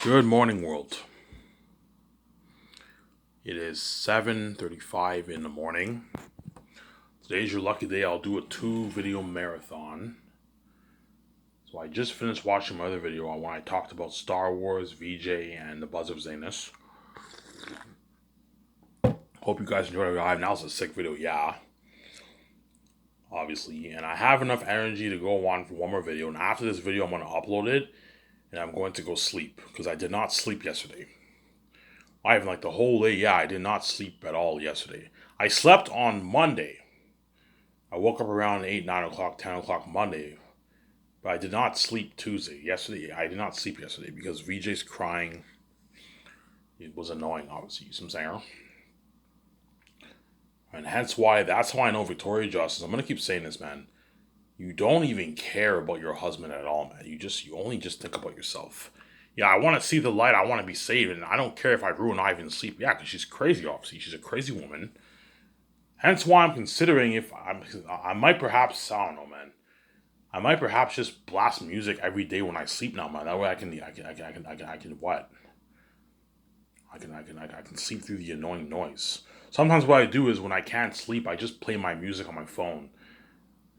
Good morning, world. It is 7:35 in the morning. Today's your lucky day. I'll do a two-video marathon. So I just finished watching my other video on when I talked about Star Wars, VJ, and the Buzz of Zanus. Hope you guys enjoyed it. Now it's a sick video, yeah, obviously. And I have enough energy to go on for one more video. And after this video, I'm going to upload it, and I'm going to go sleep because I did not sleep yesterday. I have like the whole day. Yeah, I did not sleep at all yesterday. I slept on Monday. I woke up around 8, 9 o'clock, 10 o'clock Monday, but I did not sleep Tuesday. Yesterday, I did not sleep yesterday because VJ's crying. It was annoying, obviously. You see what I'm saying? And hence why, that's how I know Victoria Justice. I'm going to keep saying this, man. You don't even care about your husband at all, man. You only just think about yourself. Yeah, I want to see the light. I want to be saved. And I don't care if I ruin Ivan's sleep. Yeah, because she's crazy, obviously. She's a crazy woman. Hence why I'm considering if I might perhaps, I don't know, man. I might perhaps just blast music every day when I sleep now, man. That way I can what? I can sleep through the annoying noise. Sometimes what I do is when I can't sleep, I just play my music on my phone,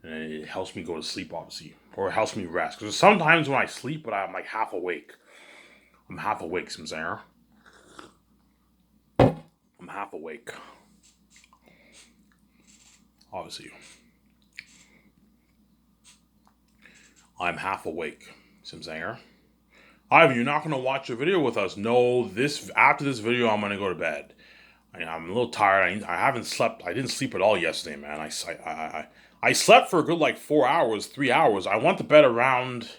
and it helps me go to sleep, obviously, or it helps me rest. Because sometimes when I sleep, but I'm like half awake. I'm half awake, some saying. I'm half awake, obviously. I'm half awake, some saying. Ivan, you're not gonna watch the video with us. No, this after this video, I'm gonna go to bed. I'm a little tired. I haven't slept. I didn't sleep at all yesterday, man. I slept for a good like 4 hours, 3 hours. I went to bed around,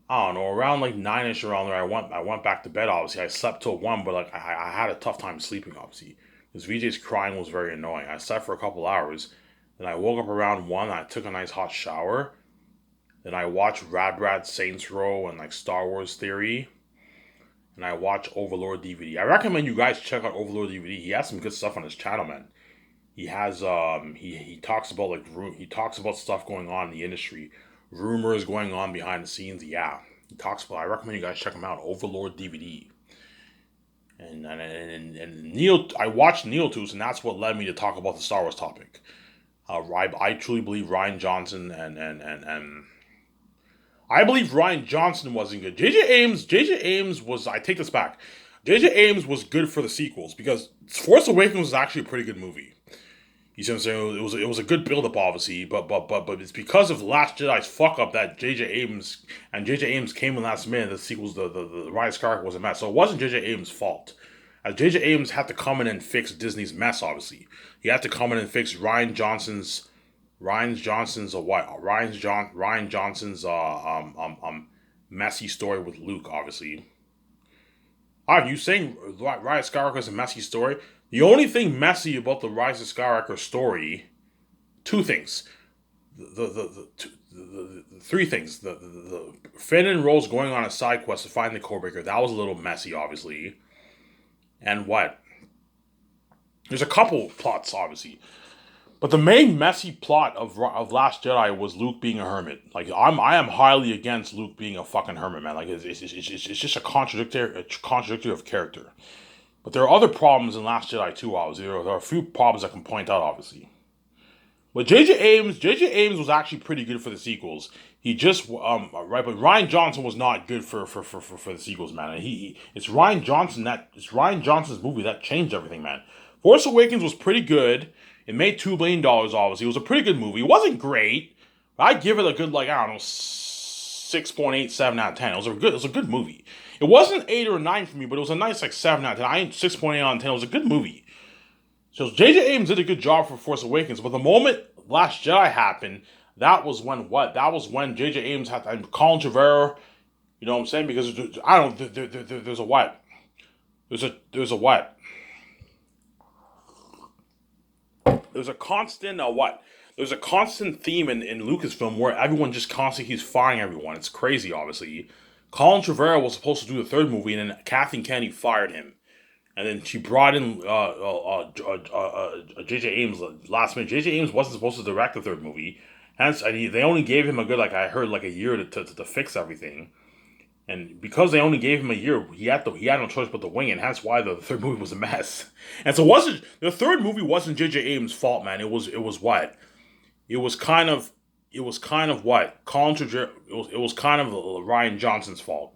I don't know, around like 9ish around there. I went back to bed. Obviously, I slept till 1, but like I had a tough time sleeping. Obviously, because VJ's crying was very annoying. I slept for a couple hours, then I woke up around 1. I took a nice hot shower. Then I watched Rad Saints Row and like Star Wars Theory, and I watch Overlord DVD. I recommend you guys check out Overlord DVD. He has some good stuff on his channel, man. He has he talks about he talks about stuff going on in the industry, rumors going on behind the scenes. Yeah, he talks about. I recommend you guys check him out. Overlord DVD. And Neil, I watched Neil Tooth, and that's what led me to talk about the Star Wars topic. I truly believe Ryan Johnson and I believe Ryan Johnson wasn't good. J J Ames was. I take this back. J J Ames was good for the sequels because Force Awakens was actually a pretty good movie. You see what I'm saying? It was a good build up, obviously, but it's because of Last Jedi's fuck up that J J Ames came in last minute. The sequels, the Rise of Skywalker was a mess, so it wasn't J J Ames' fault. As J J Ames had to come in and fix Disney's mess, obviously, he had to come in and fix Ryan Johnson's messy story with Luke, obviously. Are you saying Rise of Skywalker is a messy story? The only thing messy about the Rise of Skywalker story, two things. The three things. The Finn and Rose going on a side quest to find the Codebreaker. That was a little messy, obviously. And what? There's a couple plots, obviously. But the main messy plot of Last Jedi was Luke being a hermit. Like I am highly against Luke being a fucking hermit, man. Like it's just a contradictory of character. But there are other problems in Last Jedi too. Obviously, there are a few problems I can point out. Obviously, but J J Abrams was actually pretty good for the sequels. He just right, but Ryan Johnson was not good for the sequels, man. And it's Ryan Johnson's movie that changed everything, man. Force Awakens was pretty good. It made $2 billion. Obviously, it was a pretty good movie. It wasn't great, but I'd give it a good like I don't know 6.87 out of 10. It was a good movie. It wasn't 8 or 9 for me, but it was a nice like 7 out of 10. I ain't 6.8 out of 10. It was a good movie. So J.J. Abrams did a good job for Force Awakens, but the moment Last Jedi happened, that was when what? That was when J.J. Abrams had to, Colin Trevorrow, you know what I'm saying? Because I don't know, there's a what? There's a what? There's a constant what? There's a constant theme in Lucasfilm where everyone just constantly keeps firing everyone. It's crazy, obviously. Colin Trevorrow was supposed to do the third movie, and then Kathleen Kennedy fired him. And then she brought in J.J. Abrams last minute. J.J. Abrams wasn't supposed to direct the third movie. Hence, they only gave him a good, like, I heard, like a year to fix everything. And because they only gave him a year, he had no choice but to wing it. And that's why the third movie was a mess. And so wasn't the third movie wasn't J.J. Abrams' fault, man. It was what it was kind of it was kind of what it was kind of Ryan Johnson's fault.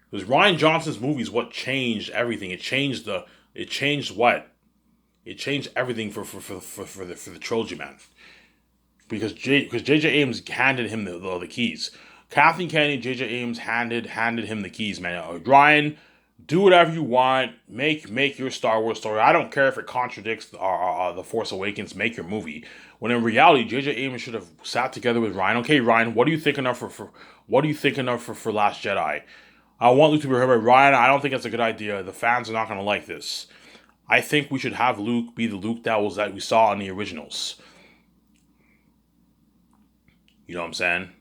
Because Ryan Johnson's movie is what changed everything. It changed what it changed everything for the trilogy, man. Because J.J. Abrams handed him the keys. Kathleen Kennedy, J.J. Abrams handed him the keys, man. Ryan, do whatever you want. Make your Star Wars story. I don't care if it contradicts the Force Awakens. Make your movie. When in reality, J.J. Abrams should have sat together with Ryan. Okay, Ryan, what are you thinking of for Last Jedi? I want Luke to be heard by Ryan. I don't think that's a good idea. The fans are not going to like this. I think we should have Luke be the Luke that we saw in the originals. You know what I'm saying?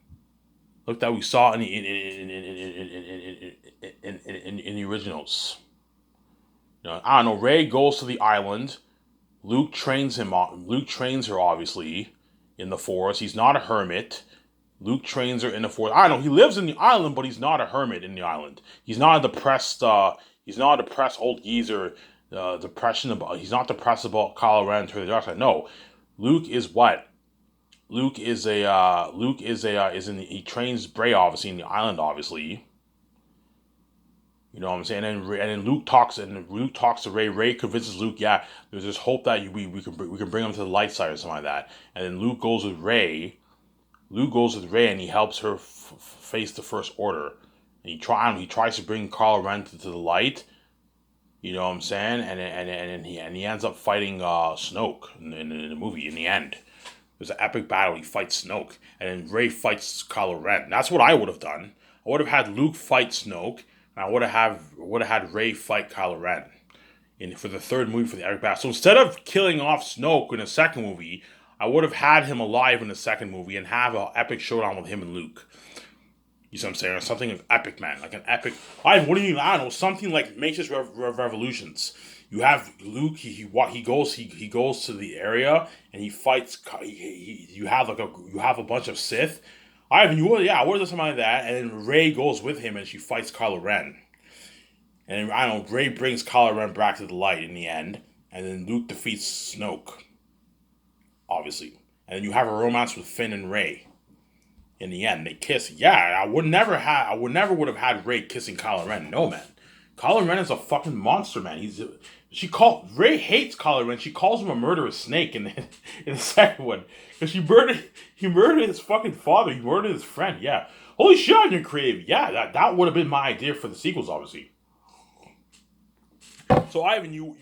Look that we saw in the originals. You know, I don't know. Rey goes to the island. Luke trains him. Luke trains her obviously in the Force. He's not a hermit. Luke trains her in the Force. I don't know. He lives in the island, but he's not a hermit in the island. He's not a depressed. He's not a depressed old geezer. He's not depressed about Kylo Ren to the dark side. No, Luke is what? He trains Bray obviously in the island obviously. You know what I'm saying? And then Luke talks to Rey. Rey convinces Luke, yeah, there's this hope that we can bring him to the light side or something like that. And then Luke goes with Rey. And he helps her face the First Order. And he tries to bring Kylo Ren to the light. You know what I'm saying? And he ends up fighting Snoke in the movie in the end. There's an epic battle. He fights Snoke, and then Rey fights Kylo Ren. That's what I would have done. I would have had Luke fight Snoke, and I would have had Rey fight Kylo Ren for the third movie for the epic battle. So instead of killing off Snoke in the second movie, I would have had him alive in the second movie and have an epic showdown with him and Luke. You see what I'm saying? Or something epic, man. Like an epic. I don't know. Something like Matrix Revolutions. You have Luke. He goes to the area and he fights. You have a bunch of Sith. I would have done something like that. And then Rey goes with him and she fights Kylo Ren. And I don't know. Rey brings Kylo Ren back to the light in the end, and then Luke defeats Snoke. Obviously, and then you have a romance with Finn and Rey. In the end, they kiss. Yeah, I would never would have had Rey kissing Kylo Ren. No, man. Kylo Ren is a fucking monster, man. Rey hates Kylo Ren. She calls him a murderous snake in the second one because he murdered his fucking father. He murdered his friend. Yeah, holy shit, you're creative. Yeah, that would have been my idea for the sequels, obviously. So Ivan, you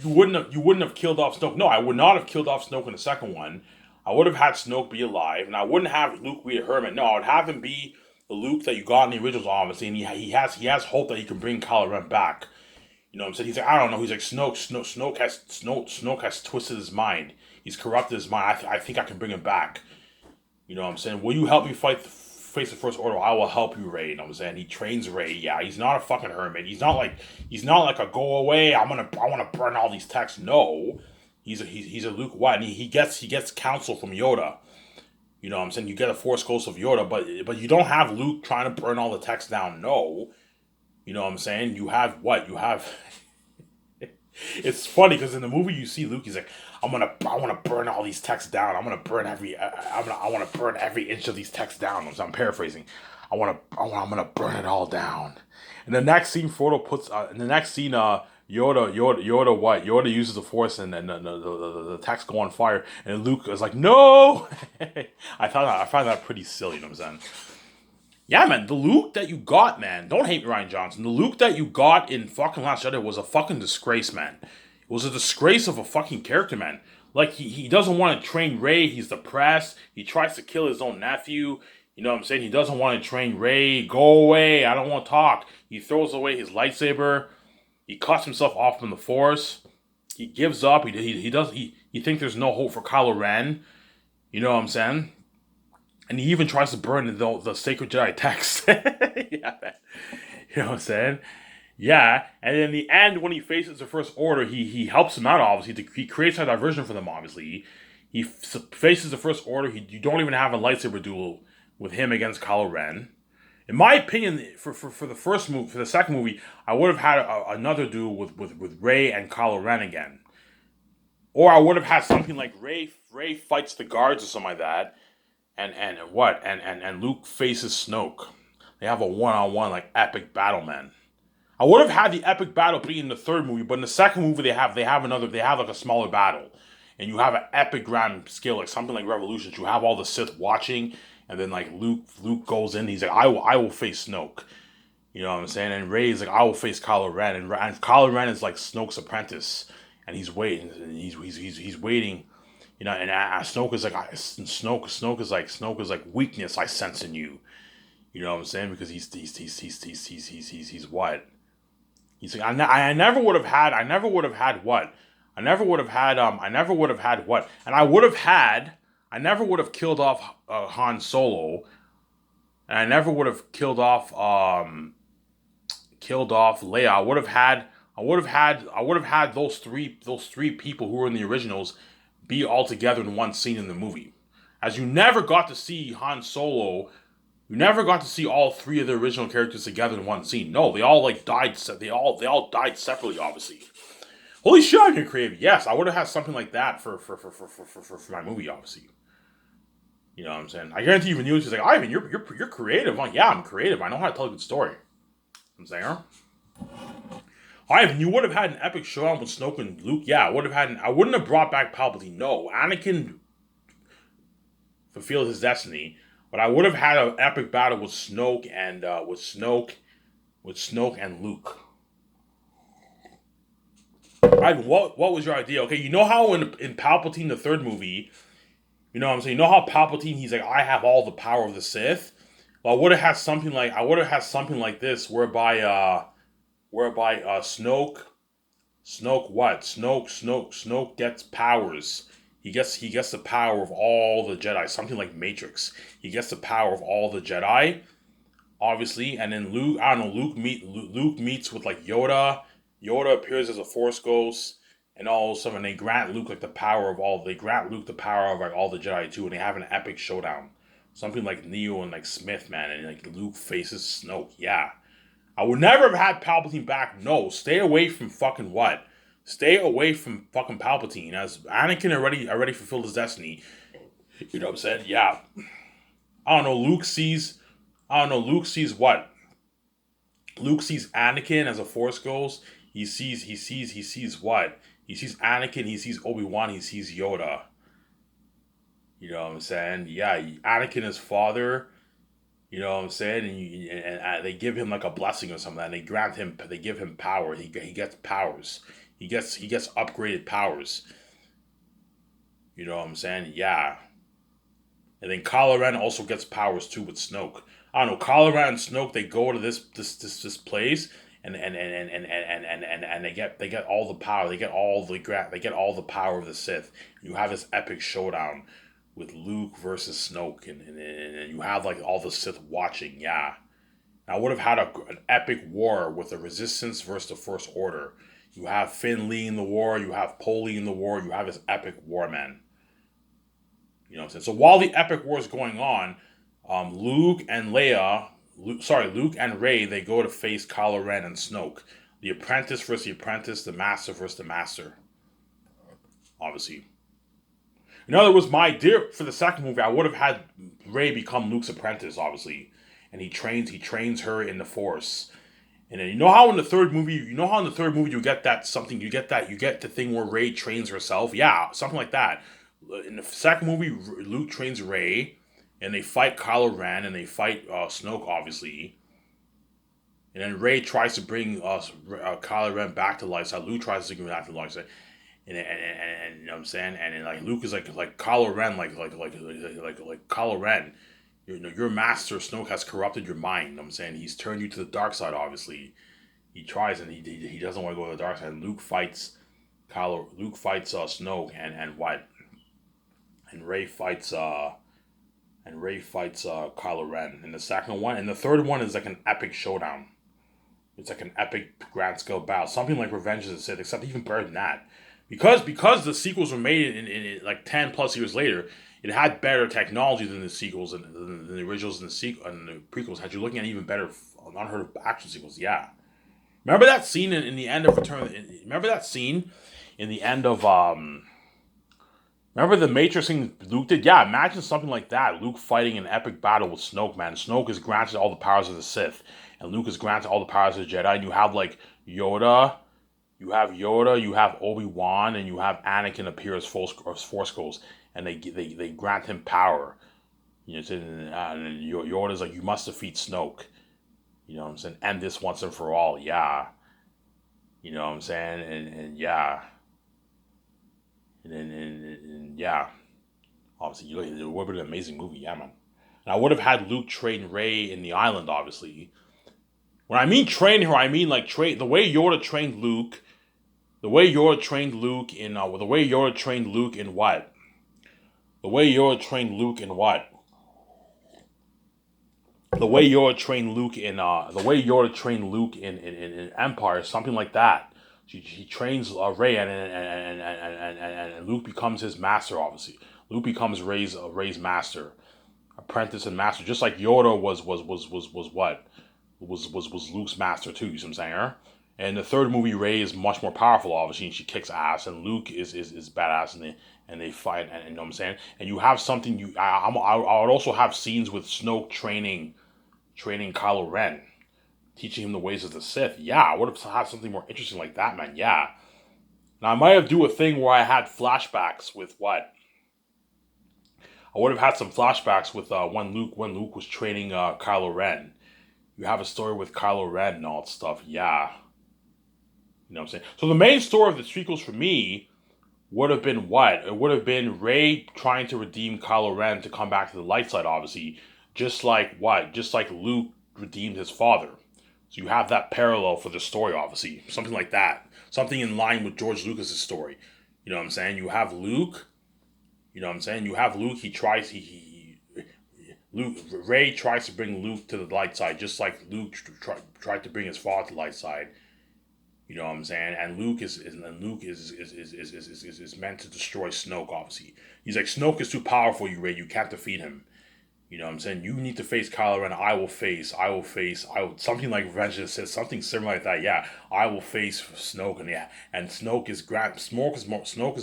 wouldn't have killed off Snoke. No, I would not have killed off Snoke in the second one. I would have had Snoke be alive, and I wouldn't have Luke be a hermit. No, I would have him be the Luke that you got in the originals, obviously, and he has hope that he can bring Kylo Ren back. You know what I'm saying? He's like, I don't know. He's like, Snoke has twisted his mind. He's corrupted his mind. I think I can bring him back. You know what I'm saying? Will you help me face the First Order? I will help you, Rey. You know what I'm saying? He trains Rey. Yeah, he's not a fucking hermit. He's not like a go away. I want to burn all these texts. No. He's a Luke White, and he gets counsel from Yoda. You know what I'm saying? You get a Force Ghost of Yoda, but you don't have Luke trying to burn all the text down. No. You know what I'm saying? You have what? You have... It's funny because in the movie you see Luke, he's like, I want to burn all these texts down. I want to burn every inch of these texts down. So I'm paraphrasing. I'm gonna burn it all down. And the next scene, Frodo puts. In the next scene, Yoda uses the Force, and then the texts go on fire, and Luke is like, no. I found that pretty silly. You know what I'm saying? Yeah, man, the Luke that you got, man, don't hate Ryan Johnson. The Luke that you got in fucking Last Jedi was a fucking disgrace, man. It was a disgrace of a fucking character, man. Like, he doesn't want to train Rey. He's depressed. He tries to kill his own nephew. You know what I'm saying? He doesn't want to train Rey. Go away. I don't want to talk. He throws away his lightsaber. He cuts himself off from the Force. He gives up. He thinks there's no hope for Kylo Ren. You know what I'm saying? And he even tries to burn the sacred Jedi text. Yeah, man. You know what I'm saying? Yeah. And in the end, when he faces the First Order, he helps them out, obviously. He creates a diversion for them, obviously. He faces the First Order. You don't even have a lightsaber duel with him against Kylo Ren. In my opinion, for the first movie, for the second movie, I would have had another duel with Ray and Kylo Ren again, or I would have had something like Ray fights the guards or something like that, and Luke faces Snoke. They have a one on one like epic battle, man. I would have had the epic battle be in the third movie, but in the second movie they have like a smaller battle, and you have an epic grand scale like something like Revolutions. You have all the Sith watching, and then like Luke goes in. He's like, I will face Snoke. You know what I'm saying? And Rey is like, I will face Kylo Ren, and Kylo Ren is like Snoke's apprentice, and he's waiting. And he's waiting. You know, and Snoke is like Snoke is like weakness I sense in you. You know what I'm saying? Because he's what? He's like, I never would have had. I never would have had what? I never would have had. I never would have had what? And I would have had. I never would have killed off Han Solo, and I never would have killed off Leia. I would have had those three people who were in the originals be all together in one scene in the movie. As you never got to see Han Solo, you never got to see all three of the original characters together in one scene. No, they all like died. They all died separately, obviously. Holy shit, I'm getting creative. Yes, I would have had something like that for my movie, obviously. You know what I'm saying? I guarantee even you, she's like, Ivan, you're creative. I'm like, yeah, I'm creative. I know how to tell a good story. I'm saying, huh? Ivan, you would have had an epic showdown with Snoke and Luke. Yeah, I wouldn't have brought back Palpatine. No, Anakin fulfilled his destiny, but I would have had an epic battle with Snoke and with Snoke and Luke. Ivan, what was your idea? Okay, you know how in Palpatine the third movie, you know what I'm saying? You know how Palpatine he's like, I have all the power of the Sith. Well, I would have had something like this, whereby Snoke gets powers. He gets the power of all the Jedi, something like Matrix. He gets the power of all the Jedi, obviously, and then Luke, I don't know, Luke meets with like Yoda. Yoda appears as a Force ghost, and all of a sudden they grant Luke like the power of all. They grant Luke the power of like all the Jedi too, and they have an epic showdown. Something like Neo and like Smith, man, and like Luke faces Snoke. Yeah, I would never have had Palpatine back. No, stay away from fucking what? Stay away from fucking Palpatine. As Anakin already fulfilled his destiny. You know what I'm saying? Yeah. I don't know. Luke sees what? Luke sees Anakin as a Force ghost. He sees what? He sees Anakin. He sees Obi-Wan. He sees Yoda. You know what I'm saying? Yeah. Anakin is father. You know what I'm saying? And they give him like a blessing or something, and they give him power. He gets powers. He gets upgraded powers. You know what I'm saying? Yeah. And then Kylo Ren also gets powers too with Snoke. I don't know. Kylo Ren and Snoke, they go to this place, and they get all the power. They get all the power of the Sith. You have this epic showdown with Luke versus Snoke, and you have like all the Sith watching. Yeah, I would have had an epic war with the Resistance versus the First Order. You have Finn leading the war. You have Poe leading the war. You have this epic war, man. You know what I'm saying? So while the epic war is going on, Luke and Rey, they go to face Kylo Ren and Snoke. The apprentice versus the apprentice, the master versus the master. Obviously. In other words, my idea for the second movie, I would have had Rey become Luke's apprentice, obviously. And he trains her in the Force. And then you know how in the third movie you get the thing where Rey trains herself? Yeah, something like that. In the second movie, Luke trains Rey, and they fight Kylo Ren, and they fight Snoke, obviously. And then Rey tries to bring Kylo Ren back to life. So Luke tries to bring him back to life. And you know what I'm saying? And then, like Luke is like Kylo Ren, like Kylo Ren. Your master Snoke has corrupted your mind. You know what I'm saying? He's turned you to the dark side. Obviously, he tries, and he doesn't want to go to the dark side. And Luke fights Snoke, and what? And Rey fights Kylo Ren in the second one. And the third one is like an epic showdown. It's like an epic grand scale battle, something like Revenge of the Sith, except even better than that. Because the sequels were made in like 10 plus years later, it had better technology than the sequels and than the originals and and the prequels. Had you looking at even better unheard of action sequels, yeah. Remember that scene in the end of Remember that scene in the end of Remember the Matrix thing Luke did? Yeah, imagine something like that. Luke fighting an epic battle with Snoke, man. Snoke is granted all the powers of the Sith, and Luke is granted all the powers of the Jedi. And you have like Yoda, you have Obi-Wan, and you have Anakin appear as Force Ghosts, and they grant him power. You know, and Yoda's like, you must defeat Snoke. You know what I'm saying? End this once and for all. Yeah. You know what I'm saying? And yeah. And yeah. Obviously, it would have been an amazing movie. Yeah, man. And I would have had Luke train Rey in the island, obviously. When I mean train her, I mean like train the way Yoda trained Luke. The way Yoda trained Luke in the way Yoda trained Luke in what? The way Yoda trained Luke in what? The way Yoda trained Luke in in Empire, something like that. He trains Rey, and Luke becomes his master. Obviously, Luke becomes Rey's master, apprentice and master. Just like Yoda was Luke's master too. You see what I'm saying? Huh? And the third movie, Rey is much more powerful, obviously, and she kicks ass, and Luke is badass, and they fight, and you know what I'm saying. And you have something I would also have scenes with Snoke training Kylo Ren, teaching him the ways of the Sith. Yeah, I would have had something more interesting like that, man. Yeah. Now I might have do a thing where I had flashbacks with what? I would have had some flashbacks with when Luke was training Kylo Ren. You have a story with Kylo Ren and all that stuff. Yeah. You know what I'm saying? So the main story of the sequels for me would have been what? It would have been Rey trying to redeem Kylo Ren to come back to the light side, obviously. Just like what? Just like Luke redeemed his father. So you have that parallel for the story, obviously. Something like that. Something in line with George Lucas's story. You know what I'm saying? You have Luke. You know what I'm saying? You have Luke. Rey tries to bring Luke to the light side, just like Luke tried to bring his father to the light side. You know what I'm saying? And Luke is meant to destroy Snoke. Obviously, he's like, Snoke is too powerful. You Rey, you can't defeat him. You know what I'm saying? You need to face Kylo Ren. I will face. Something like Revenge of the Sith, something similar like that. Yeah, I will face Snoke, and yeah, and Snoke is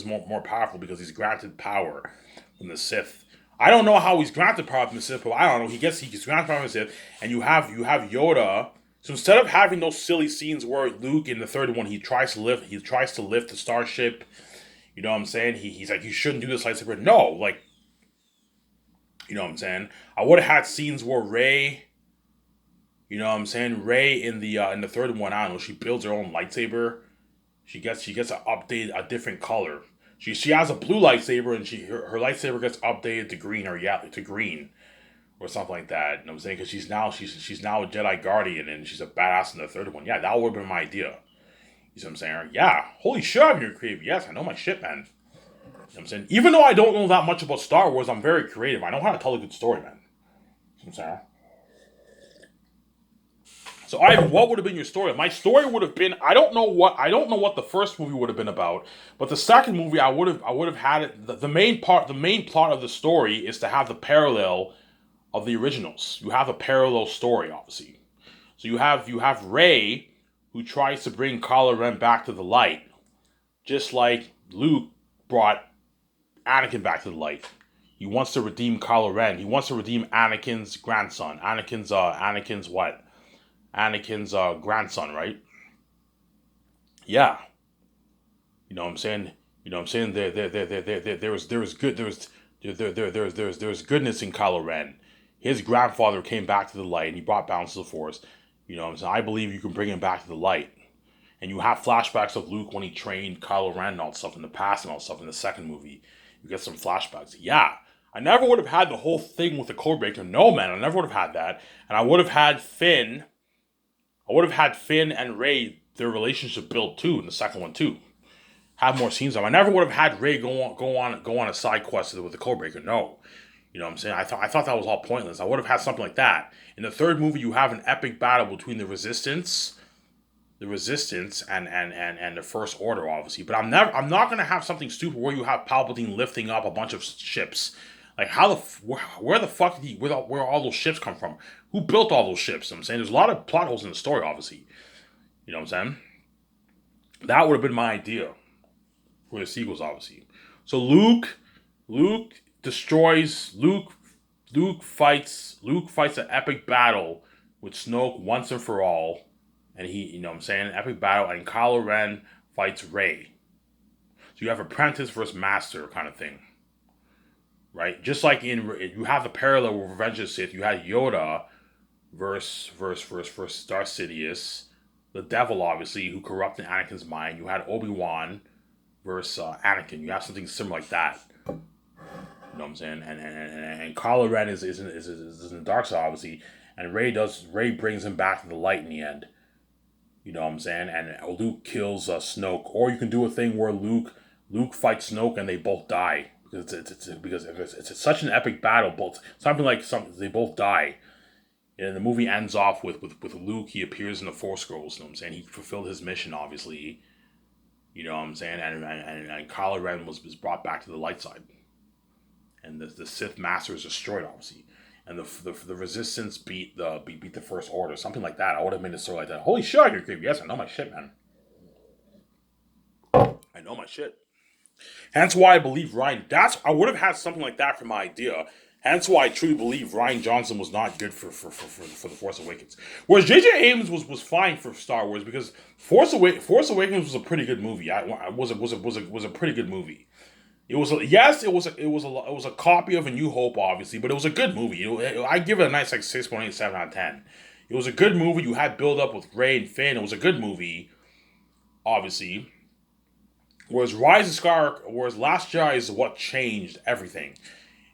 more powerful because he's granted power from the Sith. I don't know how he's granted power from the Sith, but I don't know. He gets granted power from the Sith, and you have Yoda. So instead of having those silly scenes where Luke in the third one he tries to lift the starship, you know what I'm saying? He's like, you shouldn't do this lightsaber. No, like, you know what I'm saying? I would have had scenes where Rey, you know what I'm saying? Rey in the third one, I don't know, she builds her own lightsaber. She gets a different color. She has a blue lightsaber, and her lightsaber gets updated to green to green or something like that. You know what I'm saying? Because she's now a Jedi Guardian, and she's a badass in the third one. Yeah, that would have been my idea. You see what I'm saying? Yeah, holy shit, I'm your creative. Yes, I know my shit, man. You know what I'm saying? Even though I don't know that much about Star Wars, I'm very creative. I know how to tell a good story, man. You know what I'm saying? So Ivan, what would have been your story? My story would have been I don't know what the first movie would have been about, but the second movie I would have had it the main plot of the story is to have the parallel of the originals. You have a parallel story, obviously. So you have Rey who tries to bring Kylo Ren back to the light, just like Luke brought Anakin back to the light. He wants to redeem Kylo Ren. He wants to redeem Anakin's grandson. Anakin's what? Anakin's grandson, right? Yeah. You know what I'm saying? You know what I'm saying? There was goodness in Kylo Ren. His grandfather came back to the light and he brought balance to the Force. You know what I'm saying? I believe you can bring him back to the light. And you have flashbacks of Luke when he trained Kylo Ren and all that stuff in the past and all that stuff in the second movie. You get some flashbacks. Yeah. I never would have had the whole thing with the Codebreaker. No, man, I never would have had that. And I would have had Finn and Rey, their relationship built too in the second one too. Have more scenes of them. I never would have had Rey go on a side quest with the Codebreaker. No. You know what I'm saying? I thought that was all pointless. I would have had something like that. In the third movie, you have an epic battle between the Resistance and the First Order, obviously. But I'm not gonna have something stupid where you have Palpatine lifting up a bunch of ships. Like how where the fuck did where all those ships come from? Who built all those ships? You know what I'm saying there's a lot of plot holes in the story, obviously. You know what I'm saying? That would have been my idea for the sequels, obviously. So Luke destroys Luke fights an epic battle with Snoke once and for all, and you know what I'm saying, an epic battle, and Kylo Ren fights Rey. So you have apprentice versus master kind of thing, right? Just like you have the parallel with Revenge of the Sith, you had Yoda versus Darth Sidious, the devil obviously who corrupted Anakin's mind. You had Obi-Wan versus Anakin. You have something similar like that. You know what I'm saying? And Kylo Ren is in the dark side obviously, and Rey brings him back to the light in the end. You know what I'm saying? And Luke kills Snoke, or you can do a thing where Luke fights Snoke and they both die because it's such an epic battle. Both something like something they both die. And the movie ends off with Luke. He appears in the Force Scrolls. You know what I'm saying? He fulfilled his mission, obviously. You know what I'm saying? And Kylo Ren was brought back to the light side. And the Sith Master is destroyed, obviously. And the Resistance beat the First Order, something like that. I would have made a story like that. Holy shit, you're creepy. Yes, I know my shit, man. I know my shit. Hence why I believe I would have had something like that for my idea. Hence why I truly believe Rian Johnson was not good for the Force Awakens. Whereas J.J. Abrams was fine for Star Wars because Force Awakens was a pretty good movie. Was a pretty good movie. It was a copy of A New Hope, obviously, but it was a good movie. I give it a nice like 6.87 out of 10. It was a good movie. You had build up with Rey and Finn. It was a good movie, obviously. Whereas Last Jedi is what changed everything.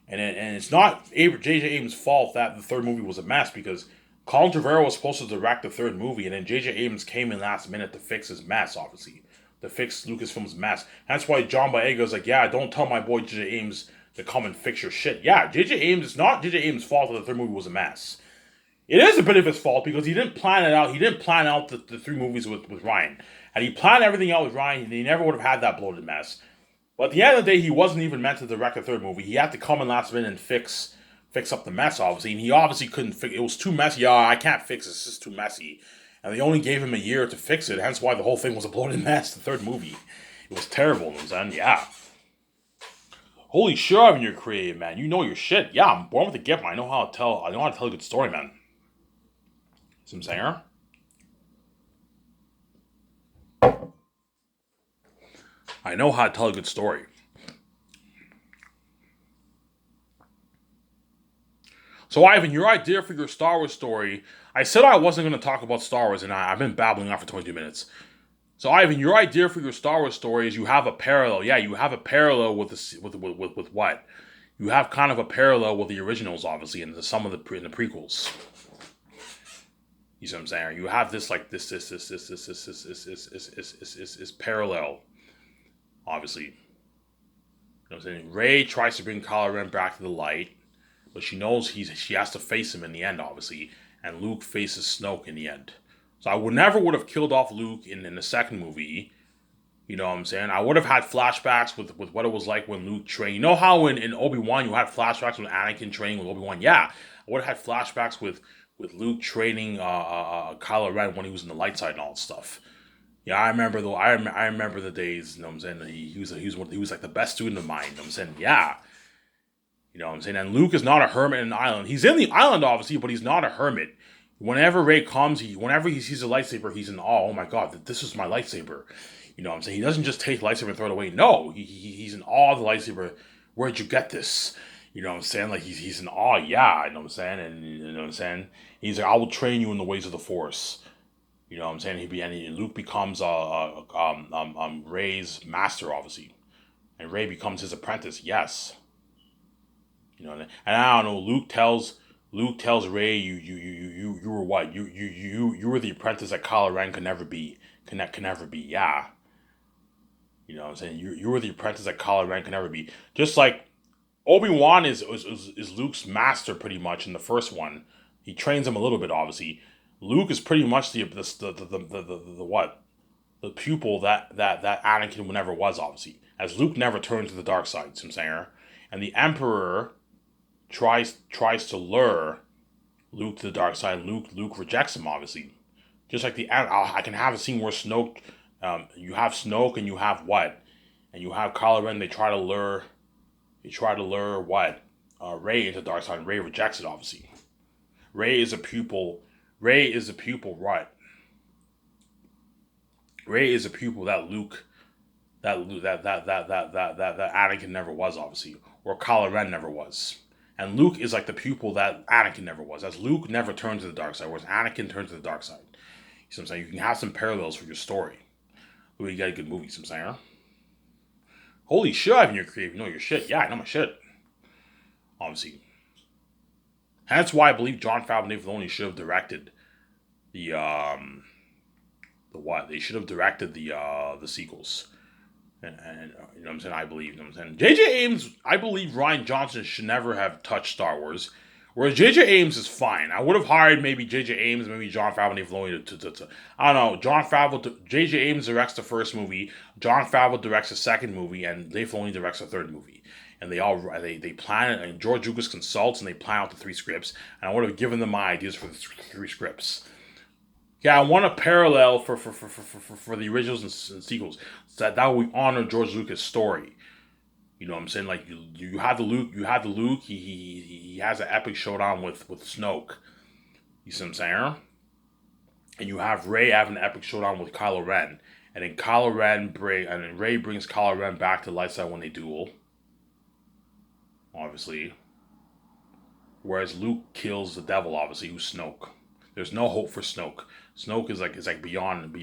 And it's not J.J. Abrams' fault that the third movie was a mess because Colin Trevorrow was supposed to direct the third movie, and then J.J. Abrams came in last minute to fix his mess, obviously. To fix Lucasfilm's mess. That's why John Boyega's like, yeah, don't tell my boy J.J. Abrams to come and fix your shit. Yeah, J.J. Abrams, it's not J.J. Abrams' fault that the third movie was a mess. It is a bit of his fault because he didn't plan it out. He didn't plan out the three movies with Rian. Had he planned everything out with Rian, he never would have had that bloated mess. But at the end of the day, he wasn't even meant to direct the third movie. He had to come in last minute and fix up the mess, obviously. And he obviously couldn't fix it. It was too messy. Yeah, I can't fix it. It's just too messy. And they only gave him a year to fix it. Hence why the whole thing was a bloated mess, the third movie. It was terrible, and yeah. Holy shit, I mean, you're creative, man. You know your shit. Yeah, I'm born with a gift, man. I know how to tell a good story, man. See what I'm saying? I know how to tell a good story. So, Ivan, your idea for your Star Wars story, I said I wasn't going to talk about Star Wars, and I've been babbling on for 22 minutes. So, Ivan, your idea for your Star Wars story is you have a parallel. Yeah, you have a parallel with what? You have kind of a parallel with the originals, obviously, and some of the prequels. You see what I'm saying? You have this like this parallel, obviously. You know what I'm saying? Rey tries to bring Kylo Ren back to the light, but she knows she has to face him in the end, obviously, and Luke faces Snoke in the end. So I would have killed off Luke in the second movie. You know what I'm saying? I would have had flashbacks with what it was like when Luke trained. You know how in Obi-Wan you had flashbacks with Anakin training with Obi-Wan? Yeah. I would have had flashbacks with Luke training Kylo Ren when he was in the light side and all that stuff. Yeah, I remember though. I remember the days. You know what I'm saying? He was like the best student of mine. You know what I'm saying? Yeah. You know what I'm saying? And Luke is not a hermit in an island. He's in the island, obviously, but he's not a hermit. Whenever Rey comes, whenever he sees a lightsaber, he's in awe. Oh my god, this is my lightsaber. You know what I'm saying? He doesn't just take the lightsaber and throw it away. No, he's in awe of the lightsaber. Where'd you get this? You know what I'm saying? Like he's in awe. Yeah, you know what I'm saying? And you know what I'm saying? He's like, I will train you in the ways of the Force. You know what I'm saying? Luke becomes Rey's master, obviously, and Rey becomes his apprentice. Yes. You know, and I don't know. Luke tells Rey, you were what? You were the apprentice that Kylo Ren could never be. Can never be. Yeah. You know what I'm saying? You were the apprentice that Kylo Ren could never be. Just like Obi-Wan is Luke's master pretty much in the first one. He trains him a little bit, obviously. Luke is pretty much the what? The pupil that Anakin never was, obviously. As Luke never turned to the dark side, you know what I'm saying? And the Emperor tries to lure Luke to the dark side. Luke rejects him, obviously. Just like I can have a scene where Snoke, you have Snoke and you have what, and you have Kylo Ren. They try to lure what, Rey into the dark side. And Rey rejects it, obviously. Rey is a pupil. Rey is a pupil. What? Rey is a pupil that Luke, that Anakin never was, obviously, or Kylo Ren never was. And Luke is like the pupil that Anakin never was, as Luke never turned to the dark side, whereas Anakin turned to the dark side. You see what I'm saying? You can have some parallels for your story. But you get a good movie, you see what I'm saying? Huh? Holy shit, Ivan, you're creative. You know your shit. Yeah, I know my shit. Obviously. Hence why I believe Jon Favreau and Dave Filoni should have directed the what? They should have directed the sequels. And you know what I'm saying? I believe, you know what I'm saying? J.J. Abrams, I believe Rian Johnson should never have touched Star Wars. Whereas J.J. Abrams is fine. I would have hired maybe J.J. Abrams, maybe Jon Favreau and Dave Filoni to I don't know. J.J. Abrams directs the first movie, Jon Favreau directs the second movie, and Dave Filoni directs the third movie. And they plan it, and George Lucas consults, and they plan out the 3 scripts. And I would have given them my ideas for the 3 scripts. Yeah, I want a parallel for the originals and sequels, so that would honor George Lucas' story. You know what I'm saying? Like you have the Luke. He has an epic showdown with Snoke. You see what I'm saying? And you have Rey have an epic showdown with Kylo Ren, and then Rey brings Kylo Ren back to the light side when they duel. Obviously, whereas Luke kills the devil. Obviously, who's Snoke. There's no hope for Snoke. Snoke is like beyond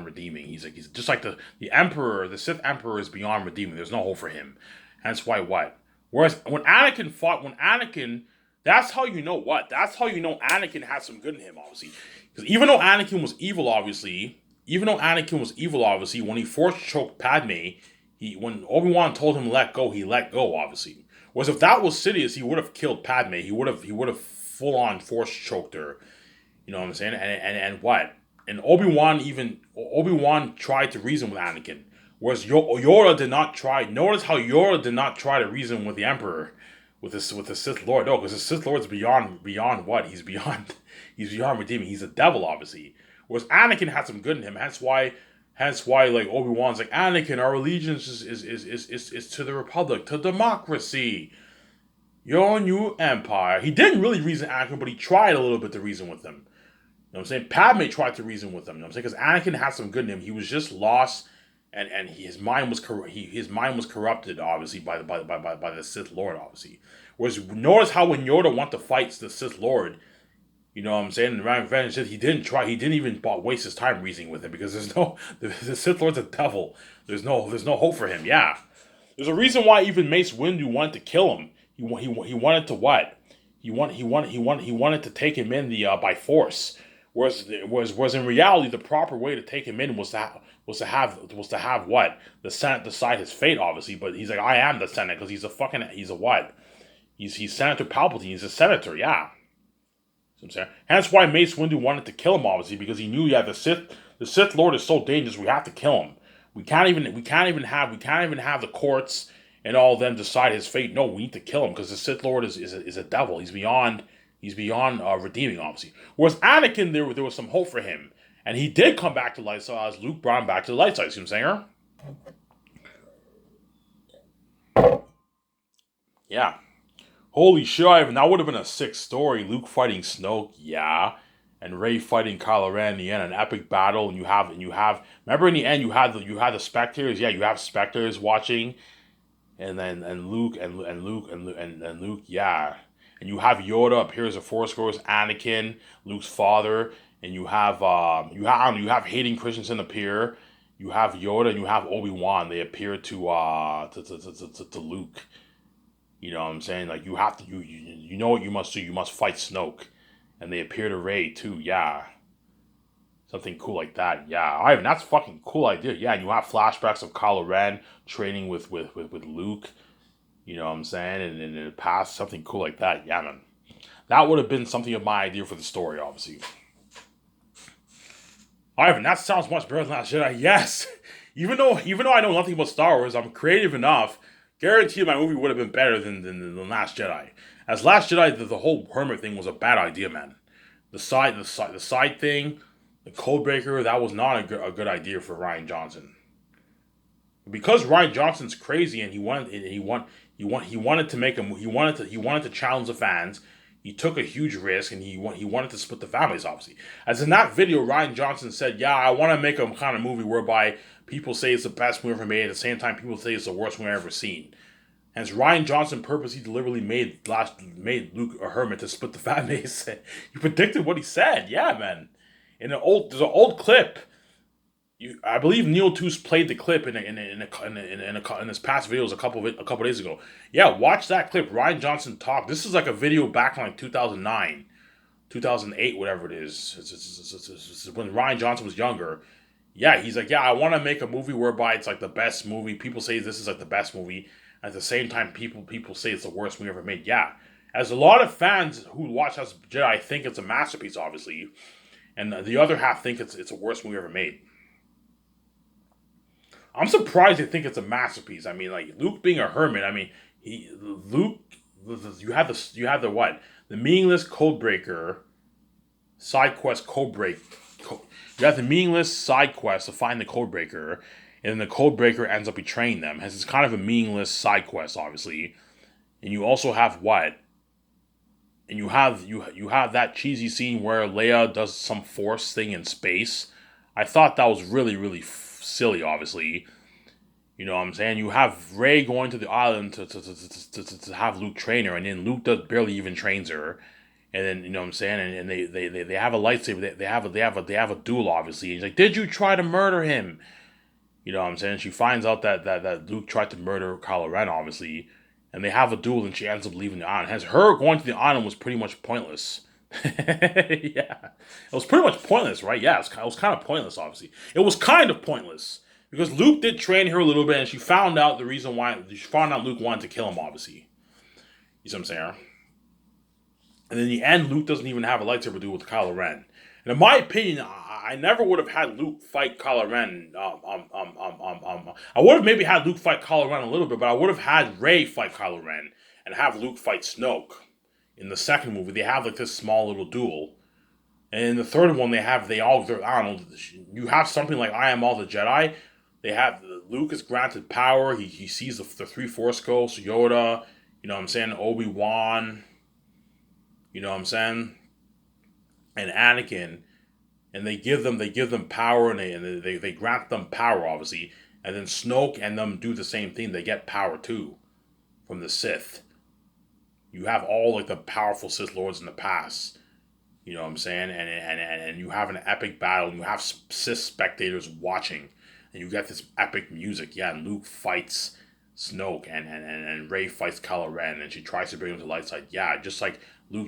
redeeming. He's just like the Emperor, the Sith Emperor is beyond redeeming. There's no hope for him. Hence why what? Whereas when Anakin, that's how you know what? That's how you know Anakin has some good in him, obviously. Because even though Anakin was evil, obviously, when he force choked Padme, when Obi-Wan told him let go, he let go, obviously. Whereas if that was Sidious, he would have killed Padme. He would have full on force choked her. You know what I'm saying? And what? And Obi-Wan tried to reason with Anakin. Whereas Yoda did not try. Notice how Yoda did not try to reason with the Emperor, with the Sith Lord. No, because the Sith Lord's beyond what? He's beyond redeeming. He's a devil, obviously. Whereas Anakin had some good in him. Hence why like Obi-Wan's like, Anakin, our allegiance is to the Republic, to democracy. Your new empire. He didn't really reason Anakin, but he tried a little bit to reason with him. You know what I'm saying? Padme tried to reason with him. You know what I'm saying? Because Anakin had some good in him. He was just lost, and his mind was corrupted, obviously, by the Sith Lord, obviously. Whereas notice how when Yoda went to fight the Sith Lord, you know what I'm saying? And Revenge, he didn't even waste his time reasoning with him, because the Sith Lord's a devil. There's no hope for him. Yeah, there's a reason why even Mace Windu wanted to kill him. He wanted to what? He wanted to take him in by force. Whereas in reality, the proper way to take him in was to have what? The Senate decide his fate, obviously. But he's like, I am the Senate, because he's a what? He's Senator Palpatine. He's a senator, yeah. You know what I'm saying? Hence why Mace Windu wanted to kill him, obviously, because he knew, yeah, the Sith Lord is so dangerous. We have to kill him. We can't even have the courts and all of them decide his fate. No, we need to kill him, because the Sith Lord is a devil. He's beyond redeeming, obviously. Whereas Anakin, there was some hope for him, and he did come back to light side as Luke brought him back to the light side. See what I'm saying? Yeah. Holy shit, Ivan, that would have been a sick story. Luke fighting Snoke, yeah, and Rey fighting Kylo Ren in the end, an epic battle. And you have. Remember in the end, you had the spectators. Yeah, you have spectators watching. And Luke, yeah. And you have Yoda appears as Force Ghost, Anakin, Luke's father, and you have Hayden Christensen appear. You have Yoda and you have Obi-Wan. They appear to Luke. You know what I'm saying? Like you have to you know what you must do. You must fight Snoke, and they appear to Rey too. Yeah. Something cool like that, yeah. Ivan, that's a fucking cool idea. Yeah, and you have flashbacks of Kylo Ren training with Luke. You know what I'm saying? And in the past, something cool like that. Yeah, man. That would have been something of my idea for the story, obviously. Ivan, that sounds much better than Last Jedi. Yes. Even though I know nothing about Star Wars, I'm creative enough. Guaranteed, my movie would have been better than the Last Jedi. As Last Jedi, the whole hermit thing was a bad idea, man. The side thing, the Codebreaker, that was not a good idea for Ryan Johnson. Because Ryan Johnson's crazy and he wanted to make he wanted to challenge the fans. He took a huge risk and he wanted to split the families. Obviously, as in that video, Ryan Johnson said, "Yeah, I want to make a kind of movie whereby people say it's the best movie ever made. At the same time, people say it's the worst movie I've ever seen." Hence, Ryan Johnson purposely deliberately made Luke a hermit to split the fan base. You predicted what he said, yeah, man. There's an old clip. I believe Neil Tooth played the clip in his past videos a couple days ago. Yeah, watch that clip. Ryan Johnson talked. This is like a video back in like 2009, 2008, whatever it is. It's when Ryan Johnson was younger. Yeah, he's like, yeah, I want to make a movie whereby it's like the best movie. People say this is like the best movie. At the same time, people say it's the worst movie ever made. Yeah, as a lot of fans who watch House of Jedi think it's a masterpiece, obviously, and the other half think it's the worst movie ever made. I'm surprised they think it's a masterpiece. I mean, like Luke being a hermit. I mean, Luke. You have the what? The meaningless Codebreaker side quest Codebreak. You have the meaningless side quest to find the Codebreaker, and then the Codebreaker ends up betraying them. Hence, it's kind of a meaningless side quest, obviously. And you also have what? And you have that cheesy scene where Leia does some force thing in space. I thought that was really silly, obviously. You know what I'm saying? You have Rey going to the island to have Luke train her, and then Luke barely even trains her. And then you know what I'm saying, and they have a lightsaber. They have a duel, obviously. And he's like, "Did you try to murder him?" You know what I'm saying? She finds out that Luke tried to murder Kylo Ren, obviously, and they have a duel, and she ends up leaving the island. Hence, her going to the island was pretty much pointless. Yeah, it was pretty much pointless, right? Yeah, it was kind of pointless. Obviously, it was kind of pointless because Luke did train her a little bit, and she found out the reason why. She found out Luke wanted to kill him. Obviously, you see what I'm saying? And in the end, Luke doesn't even have a lightsaber duel with Kylo Ren. And in my opinion, I never would have had Luke fight Kylo Ren. I would have maybe had Luke fight Kylo Ren a little bit, but I would have had Rey fight Kylo Ren and have Luke fight Snoke. In the second movie, they have like this small little duel. And in the third one, I don't know, you have something like I Am All the Jedi. They have, Luke is granted power. He sees the three Force Ghosts, Yoda, you know what I'm saying, Obi-Wan, you know what I'm saying, and Anakin, and they give them power, and they grant them power, obviously, and then Snoke and them do the same thing. They get power too from the Sith. You have all like the powerful Sith Lords in the past. You know what I'm saying? And you have an epic battle, and you have Sith spectators watching, and you get this epic music. Yeah, and Luke fights Snoke, and Rey fights Kylo Ren, and she tries to bring him to the light side. Yeah, just like Luke